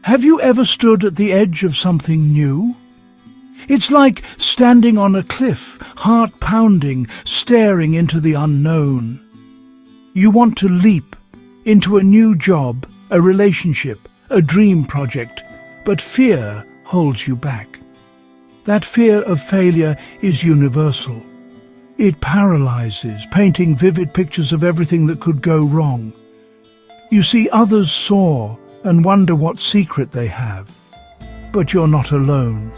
Have you ever stood at the edge of something new? It's like standing on a cliff, heart pounding, staring into the unknown. You want to leap into a new job, a relationship, a dream project, but fear holds you back. That fear of failure is universal. It paralyzes, painting vivid pictures of everything that could go wrong. You see others soar and wonder what secret they have. But you're not alone.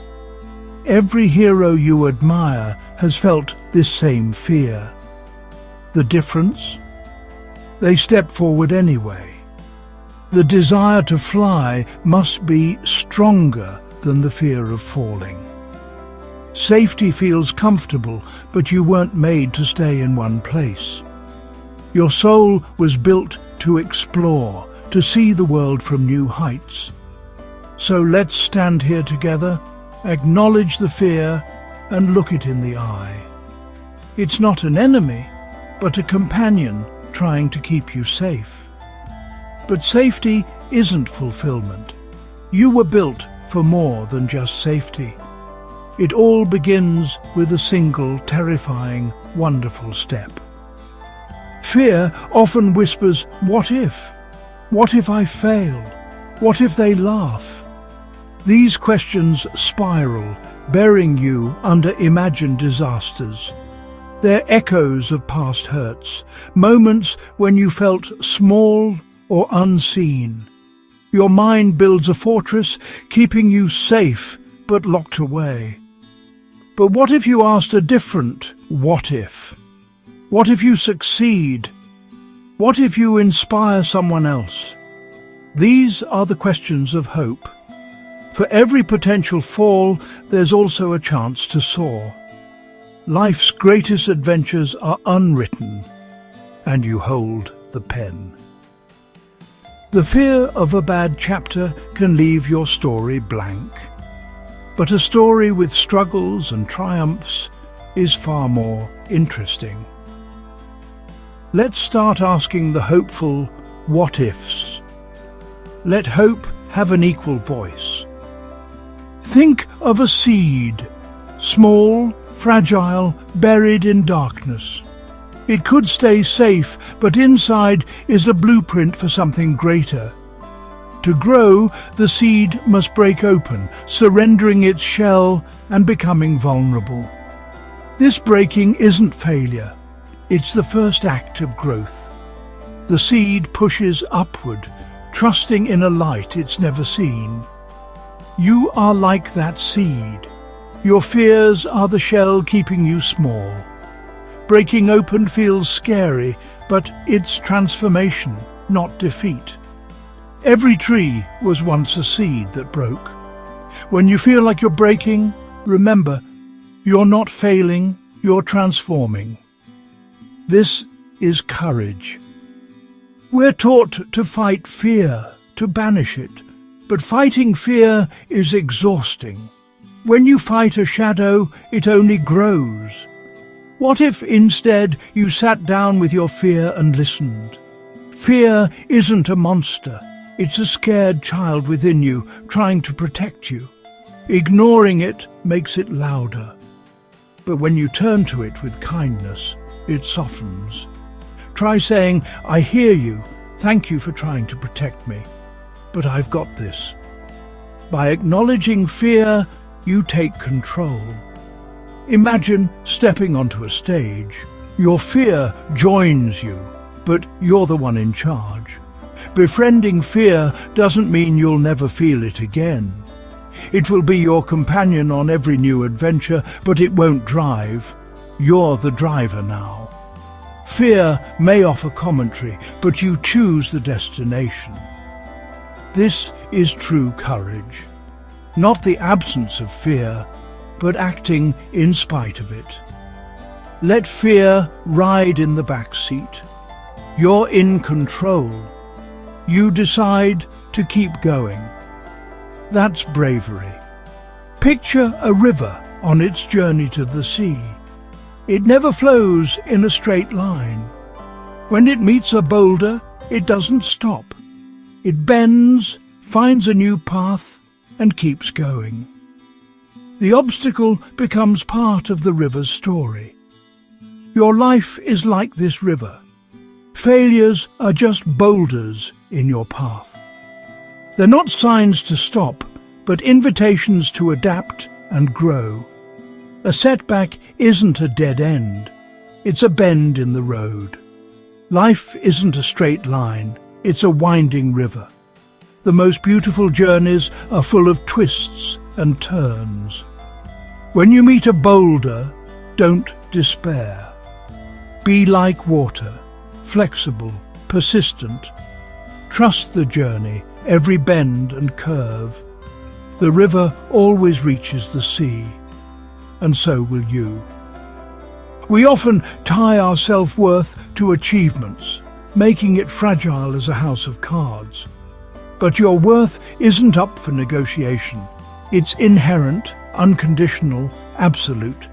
Every hero you admire has felt this same fear. The difference? They step forward anyway. The desire to fly must be stronger than the fear of falling. Safety feels comfortable, but you weren't made to stay in one place. Your soul was built to explore, to see the world from new heights. So let's stand here together, acknowledge the fear, and look it in the eye. It's not an enemy, but a companion trying to keep you safe. But safety isn't fulfillment. You were built for more than just safety. It all begins with a single, terrifying, wonderful step. Fear often whispers, "What if? What if I fail? What if they laugh?" These questions spiral, burying you under imagined disasters. They're echoes of past hurts, moments when you felt small or unseen. Your mind builds a fortress, keeping you safe but locked away. But what if you asked a different what if? What if you succeed? What if you inspire someone else? These are the questions of hope. For every potential fall, there's also a chance to soar. Life's greatest adventures are unwritten, and you hold the pen. The fear of a bad chapter can leave your story blank. But a story with struggles and triumphs is far more interesting. Let's start asking the hopeful what-ifs. Let hope have an equal voice. Think of a seed, small, fragile, buried in darkness. It could stay safe, but inside is a blueprint for something greater. To grow, the seed must break open, surrendering its shell and becoming vulnerable. This breaking isn't failure. It's the first act of growth. The seed pushes upward, trusting in a light it's never seen. You are like that seed. Your fears are the shell keeping you small. Breaking open feels scary, but it's transformation, not defeat. Every tree was once a seed that broke. When you feel like you're breaking, remember, you're not failing, you're transforming. This is courage. We're taught to fight fear, to banish it, but fighting fear is exhausting. When you fight a shadow, it only grows. What if instead you sat down with your fear and listened? Fear isn't a monster. It's a scared child within you, trying to protect you. Ignoring it makes it louder. But when you turn to it with kindness, it softens. Try saying, "I hear you. Thank you for trying to protect me. But I've got this." By acknowledging fear, you take control. Imagine stepping onto a stage. Your fear joins you, but you're the one in charge. Befriending fear doesn't mean you'll never feel it again. It will be your companion on every new adventure, but it won't drive. You're the driver now. Fear may offer commentary, but you choose the destination. This is true courage. Not the absence of fear, but acting in spite of it. Let fear ride in the back seat. You're in control. You decide to keep going. That's bravery. Picture a river on its journey to the sea. It never flows in a straight line. When it meets a boulder, it doesn't stop. It bends, finds a new path and keeps going. The obstacle becomes part of the river's story. Your life is like this river. Failures are just boulders in your path. They're not signs to stop, but invitations to adapt and grow. A setback isn't a dead end. It's a bend in the road. Life isn't a straight line. It's a winding river. The most beautiful journeys are full of twists and turns. When you meet a boulder, don't despair. Be like water, flexible, persistent. Trust the journey, every bend and curve. The river always reaches the sea, and so will you. We often tie our self-worth to achievements, making it fragile as a house of cards. But your worth isn't up for negotiation. It's inherent, unconditional, absolute.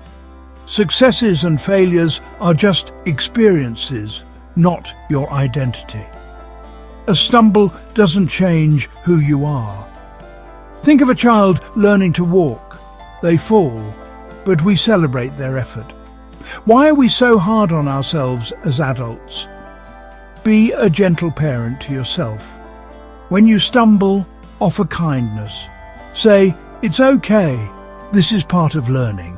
Successes and failures are just experiences, not your identity. A stumble doesn't change who you are. Think of a child learning to walk. They fall, but we celebrate their effort. Why are we so hard on ourselves as adults? Be a gentle parent to yourself. When you stumble, offer kindness. Say, "It's okay. This is part of learning."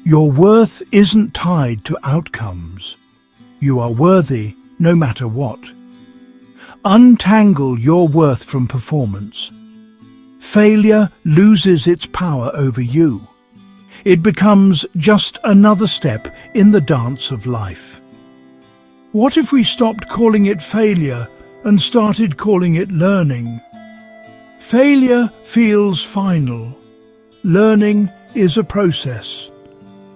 Your worth isn't tied to outcomes. You are worthy no matter what. Untangle your worth from performance. Failure loses its power over you. It becomes just another step in the dance of life. What if we stopped calling it failure and started calling it learning? Failure feels final. Learning is a process.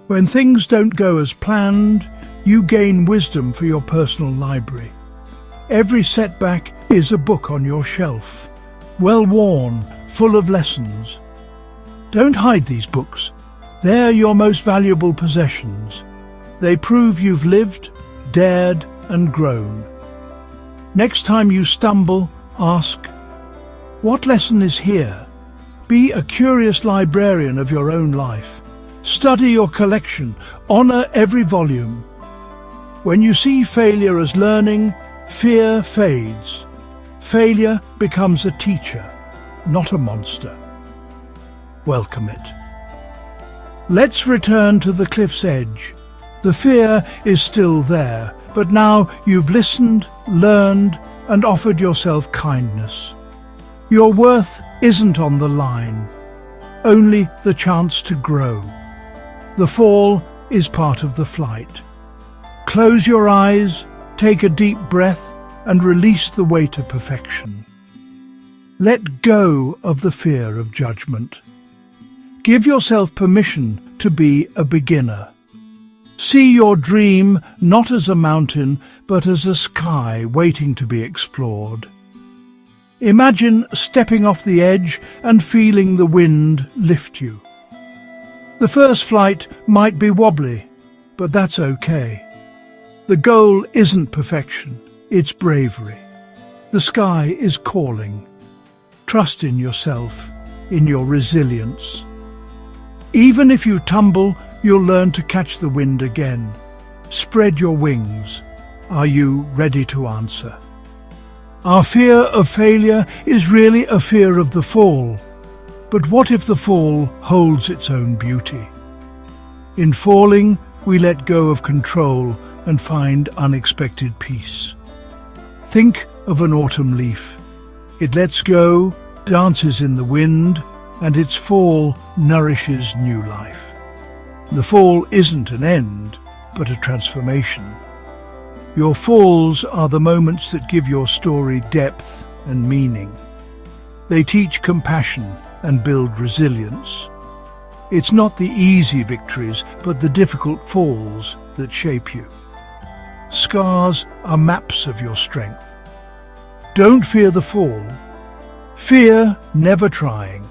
When things don't go as planned, you gain wisdom for your personal library. Every setback is a book on your shelf, well worn, full of lessons. Don't hide these books. They're your most valuable possessions. They prove you've lived, dared, and grown. Next time you stumble, ask, "What lesson is here?" Be a curious librarian of your own life. Study your collection. Honor every volume. When you see failure as learning, fear fades. Failure becomes a teacher, not a monster. Welcome it. Let's return to the cliff's edge. The fear is still there, but now you've listened, learned, and offered yourself kindness. Your worth isn't on the line, only the chance to grow. The fall is part of the flight. Close your eyes, take a deep breath, and release the weight of perfection. Let go of the fear of judgment. Give yourself permission to be a beginner. See your dream not as a mountain, but as a sky waiting to be explored. Imagine stepping off the edge and feeling the wind lift you. The first flight might be wobbly, but that's okay. The goal isn't perfection, it's bravery. The sky is calling. Trust in yourself, in your resilience. Even if you tumble, you'll learn to catch the wind again. Spread your wings. Are you ready to answer? Our fear of failure is really a fear of the fall. But what if the fall holds its own beauty? In falling, we let go of control and find unexpected peace. Think of an autumn leaf. It lets go, dances in the wind, and its fall nourishes new life. The fall isn't an end, but a transformation. Your falls are the moments that give your story depth and meaning. They teach compassion and build resilience. It's not the easy victories, but the difficult falls that shape you. Scars are maps of your strength. Don't fear the fall. Fear never trying.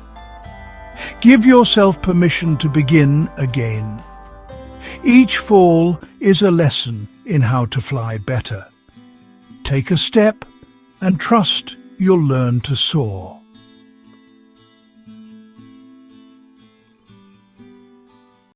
Give yourself permission to begin again. Each fall is a lesson in how to fly better. Take a step and trust you'll learn to soar.